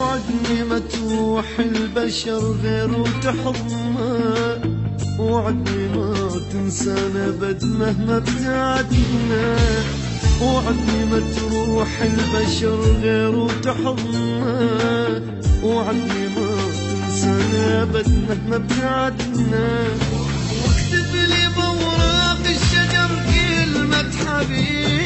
وعدني ما تروح البشر غير وتحضنا، وعدني ما تنسانا ابد مهما ابتعدنا، وعدني ما تروح البشر غير وتحضنا، وعدني ما تنسانا ابد مهما ابتعدنا، واكتب لي بوراق الشجر كلمة حبيب